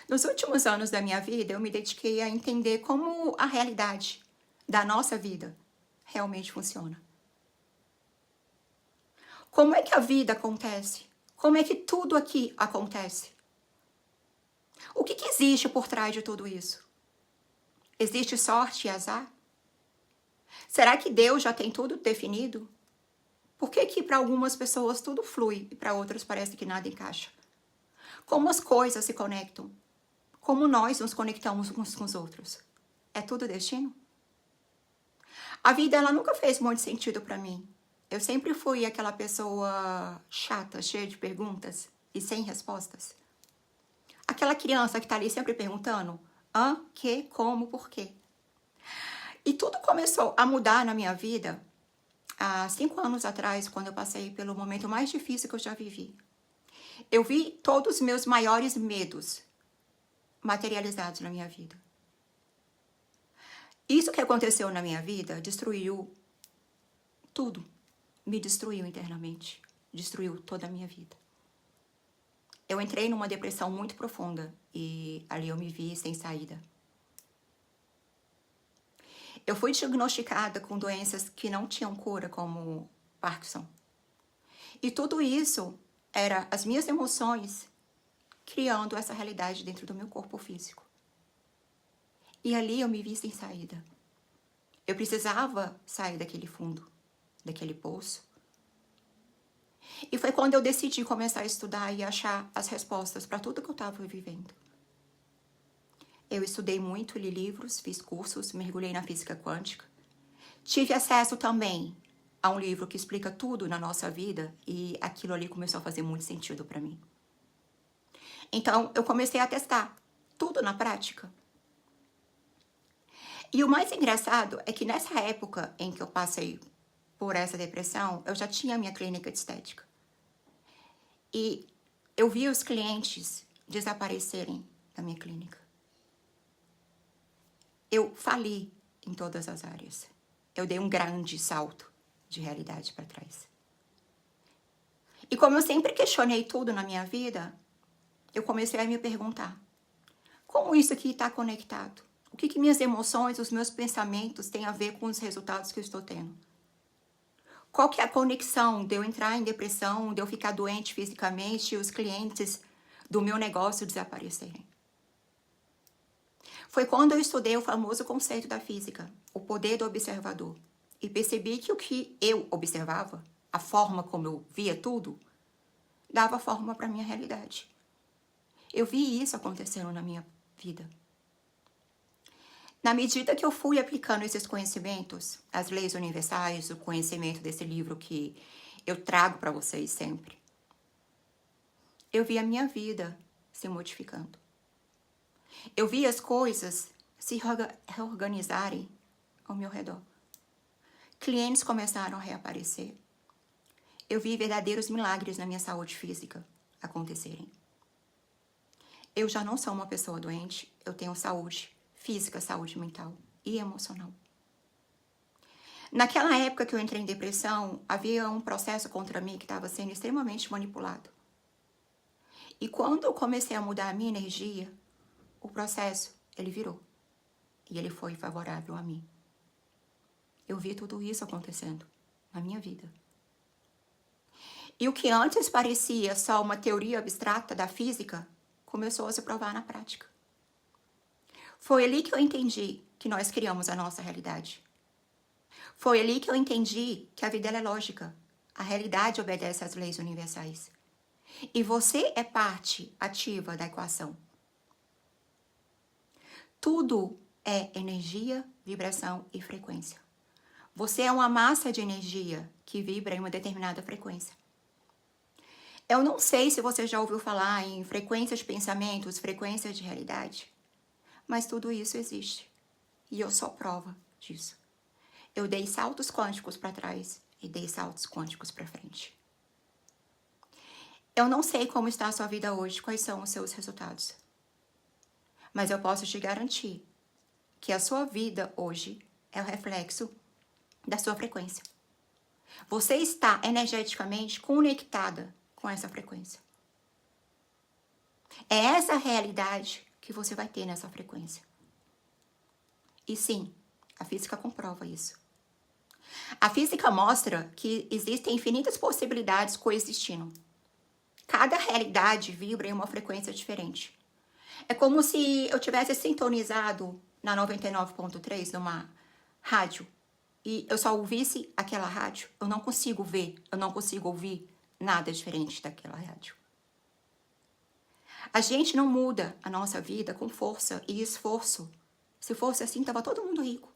Nos últimos anos da minha vida, eu me dediquei a entender como a realidade da nossa vida realmente funciona. Como é que a vida acontece? Como é que tudo aqui acontece? O que existe por trás de tudo isso? Existe sorte e azar? Será que Deus já tem tudo definido? Por que para algumas pessoas tudo flui e para outras parece que nada encaixa? Como as coisas se conectam? Como nós nos conectamos uns com os outros? É tudo destino? A vida, ela nunca fez muito sentido para mim. Eu sempre fui aquela pessoa chata, cheia de perguntas e sem respostas. Aquela criança que tá ali sempre perguntando: que, como, por quê? E tudo começou a mudar na minha vida há 5 anos atrás, quando eu passei pelo momento mais difícil que eu já vivi. Eu vi todos os meus maiores medos materializados na minha vida. Isso que aconteceu na minha vida destruiu tudo. Me destruiu internamente. Destruiu toda a minha vida. Eu entrei numa depressão muito profunda e ali eu me vi sem saída. Eu fui diagnosticada com doenças que não tinham cura, como Parkinson. E tudo isso era as minhas emoções criando essa realidade dentro do meu corpo físico. E ali eu me vi sem saída. Eu precisava sair daquele fundo, daquele poço. E foi quando eu decidi começar a estudar e achar as respostas para tudo que eu estava vivendo. Eu estudei muito, li livros, fiz cursos, mergulhei na física quântica. Tive acesso também a um livro que explica tudo na nossa vida e aquilo ali começou a fazer muito sentido para mim. Então, eu comecei a testar tudo na prática. E o mais engraçado é que nessa época em que eu passei por essa depressão, eu já tinha a minha clínica de estética. E eu vi os clientes desaparecerem da minha clínica. Eu fali em todas as áreas. Eu dei um grande salto de realidade para trás. E como eu sempre questionei tudo na minha vida, eu comecei a me perguntar: como isso aqui está conectado? O que minhas emoções, os meus pensamentos têm a ver com os resultados que eu estou tendo? Qual que é a conexão de eu entrar em depressão, de eu ficar doente fisicamente e os clientes do meu negócio desaparecerem? Foi quando eu estudei o famoso conceito da física, o poder do observador, e percebi que o que eu observava, a forma como eu via tudo, dava forma para a minha realidade. Eu vi isso acontecendo na minha vida. Na medida que eu fui aplicando esses conhecimentos, as leis universais, o conhecimento desse livro que eu trago para vocês sempre, eu vi a minha vida se modificando. Eu vi as coisas se reorganizarem ao meu redor. Clientes começaram a reaparecer. Eu vi verdadeiros milagres na minha saúde física acontecerem. Eu já não sou uma pessoa doente, eu tenho saúde física, saúde mental e emocional. Naquela época que eu entrei em depressão, havia um processo contra mim que estava sendo extremamente manipulado. E quando eu comecei a mudar a minha energia, o processo, ele virou. E ele foi favorável a mim. Eu vi tudo isso acontecendo na minha vida. E o que antes parecia só uma teoria abstrata da física, começou a se provar na prática. Foi ali que eu entendi que nós criamos a nossa realidade. Foi ali que eu entendi que a vida é lógica. A realidade obedece às leis universais. E você é parte ativa da equação. Tudo é energia, vibração e frequência. Você é uma massa de energia que vibra em uma determinada frequência. Eu não sei se você já ouviu falar em frequências de pensamentos, frequências de realidade, mas tudo isso existe. E eu sou prova disso. Eu dei saltos quânticos para trás e dei saltos quânticos para frente. Eu não sei como está a sua vida hoje, quais são os seus resultados. Mas eu posso te garantir que a sua vida hoje é o reflexo da sua frequência. Você está energeticamente conectada com essa frequência. É essa realidade que você vai ter nessa frequência. E sim, a física comprova isso. A física mostra que existem infinitas possibilidades coexistindo. Cada realidade vibra em uma frequência diferente. É como se eu tivesse sintonizado na 99.3 numa rádio e eu só ouvisse aquela rádio. Eu não consigo ver, eu não consigo ouvir nada diferente daquela rádio. A gente não muda a nossa vida com força e esforço. Se fosse assim, tava todo mundo rico.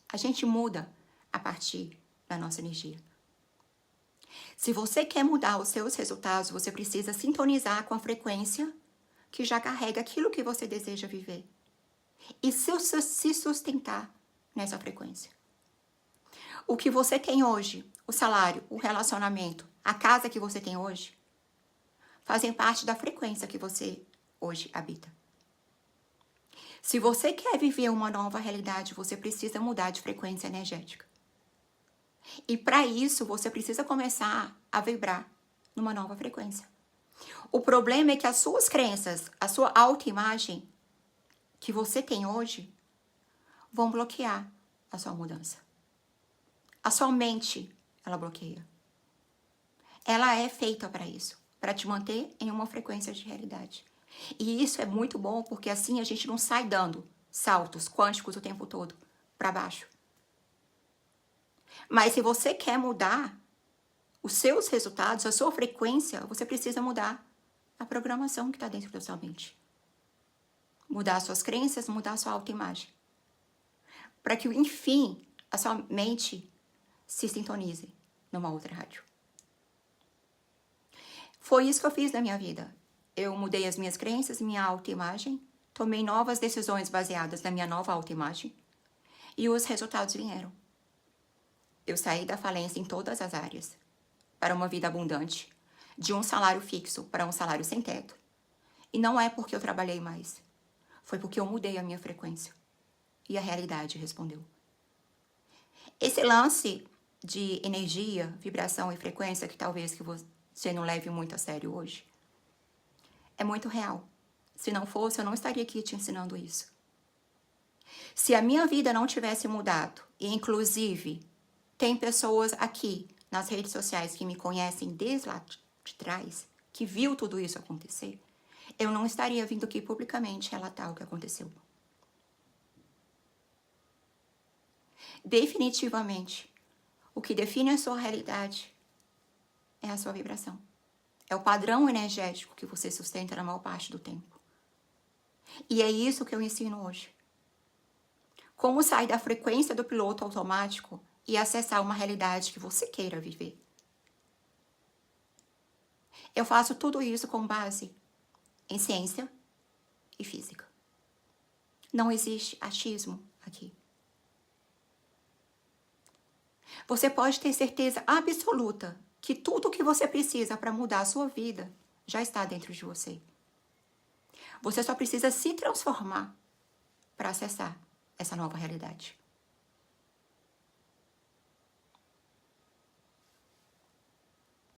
A gente muda a partir da nossa energia. Se você quer mudar os seus resultados, você precisa sintonizar com a frequência que já carrega aquilo que você deseja viver. E se sustentar nessa frequência. O que você tem hoje, o salário, o relacionamento, a casa que você tem hoje, fazem parte da frequência que você hoje habita. Se você quer viver uma nova realidade, você precisa mudar de frequência energética. E para isso, você precisa começar a vibrar numa nova frequência. O problema é que as suas crenças, a sua autoimagem que você tem hoje, vão bloquear a sua mudança. A sua mente, ela bloqueia. Ela é feita para isso, para te manter em uma frequência de realidade. E isso é muito bom, porque assim a gente não sai dando saltos quânticos o tempo todo para baixo. Mas se você quer mudar os seus resultados, a sua frequência, você precisa mudar a programação que está dentro da sua mente. Mudar as suas crenças, mudar a sua autoimagem. Para que, enfim, a sua mente se sintonize numa outra rádio. Foi isso que eu fiz na minha vida. Eu mudei as minhas crenças, minha autoimagem, tomei novas decisões baseadas na minha nova autoimagem e os resultados vieram. Eu saí da falência em todas as áreas, para uma vida abundante, de um salário fixo para um salário sem teto. E não é porque eu trabalhei mais, foi porque eu mudei a minha frequência. E a realidade respondeu. Esse lance de energia, vibração e frequência, que talvez que você não leve muito a sério hoje, é muito real. Se não fosse, eu não estaria aqui te ensinando isso. Se a minha vida não tivesse mudado, e inclusive tem pessoas aqui nas redes sociais que me conhecem desde lá de trás, que viu tudo isso acontecer, eu não estaria vindo aqui publicamente relatar o que aconteceu. Definitivamente, o que define a sua realidade é a sua vibração. É o padrão energético que você sustenta na maior parte do tempo. E é isso que eu ensino hoje. Como sair da frequência do piloto automático e acessar uma realidade que você queira viver. Eu faço tudo isso com base em ciência e física. Não existe achismo aqui. Você pode ter certeza absoluta que tudo o que você precisa para mudar a sua vida já está dentro de você. Você só precisa se transformar para acessar essa nova realidade.